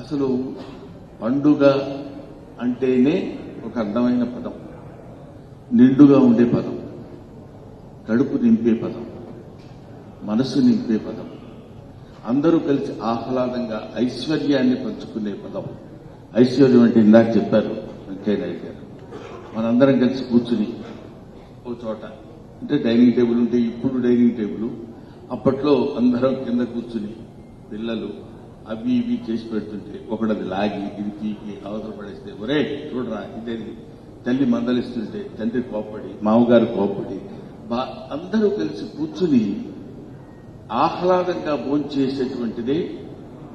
అసలు పండుగ అంటేనే ఒక అందమైన పదం, నిండుగా ఉండే పదం, కడుపు నింపే పదం, మనసు నింపే పదం, అందరూ కలిసి ఆహ్లాదంగా ఐశ్వర్యాన్ని పంచుకునే పదం. ఐశ్వర్యం అంటే ఇందాక చెప్పారు వెంకయ్య నాయుడు గారు. మనందరం కలిసి కూర్చుని ఓ చోట, అంటే డైనింగ్ టేబుల్ ఉంటే ఇప్పుడు డైనింగ్ టేబుల్, అప్పట్లో అందరం కింద కూర్చుని పిల్లలు అవి ఇవి చేసి పెడుతుంటే ఒకడది లాగి ఇది పీకి అవసరం పడేస్తే ఒరే చూడరా ఇదేది, తల్లి మందలిస్తుంటే తండ్రి కోపడి మామగారు కోపడి అందరూ కలిసి కూర్చుని ఆహ్లాదంగా భోంచేసేటువంటిదే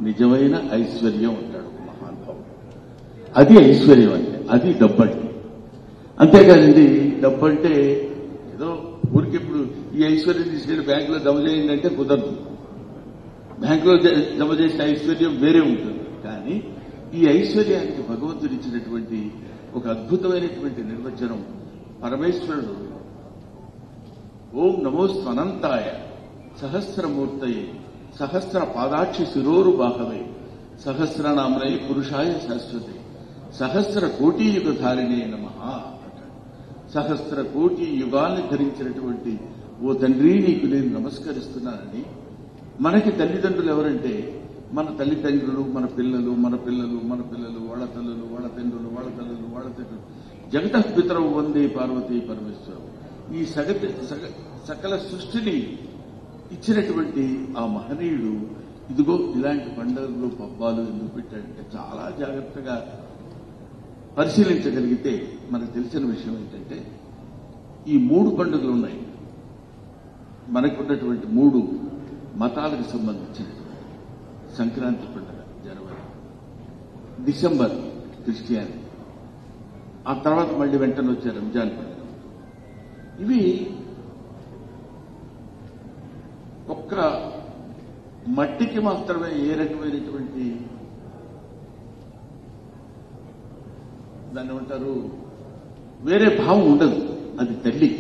నిజమైన ఐశ్వర్యం అంటాడు మహానుభావుడు. అది ఐశ్వర్యం అంటే, అది డబ్బంటే. అంతేకాదండి, డబ్బంటే ఏదో ఊరికెప్పుడు ఈ ఐశ్వర్యం తీసుకెళ్లి బ్యాంకులో జమ చేయండి అంటే కుదరదు. బ్యాంకులో జమ చేసిన ఐశ్వర్యం వేరే ఉంటుంది. కానీ ఈ ఐశ్వర్యానికి భగవంతుడు ఇచ్చినటువంటి ఒక అద్భుతమైనటువంటి నిర్వచనం పరమేశ్వరుడు ఓం నమోస్త్వనంతాయ సహస్రమూర్తయే సహస్ర పాదాక్షి శిరోరు బాహవే సహస్రనామనే పురుషాయ శాశ్వతే సహస్ర కోటి యుగధారిణే నమః. సహస్ర కోటి యుగాల్ని ధరించినటువంటి ఓ తండ్రి నీకు నేను నమస్కరిస్తున్నానని. మనకి తల్లిదండ్రులు ఎవరంటే మన తల్లిదండ్రులు, మన పిల్లలు, మన పిల్లలు, మన పిల్లలు, వాళ్ళ తల్లులు, వాళ్ళ తండ్రులు, వాళ్ళ తల్లులు, వాళ్ళ తండ్రులు, జగతః పితరౌ వందే పార్వతీ పరమేశ్వరం. ఈ సకల సృష్టిని ఇచ్చినటువంటి ఆ మహనీయుడు ఇదిగో ఇలాంటి పండుగలు పబ్బాలు ఎందుకు పెట్టాడంటే చాలా జాగ్రత్తగా పరిశీలించగలిగితే మనకు తెలిసిన విషయం ఏంటంటే ఈ 3 పండుగలు ఉన్నాయి. మనకున్నటువంటి 3 మతాలకు సంబంధించినటువంటి సంక్రాంతి పండుగ జనవరి, డిసెంబర్ క్రిస్టియానిటీ, ఆ తర్వాత మళ్లీ వెంటనే వచ్చే రంజాన్ పండుగ. ఇవి ఒక్క మట్టికి మాత్రమే ఏ రకమైనటువంటి దాన్ని ఏమంటారు వేరే భావం ఉండదు. అది తల్లి.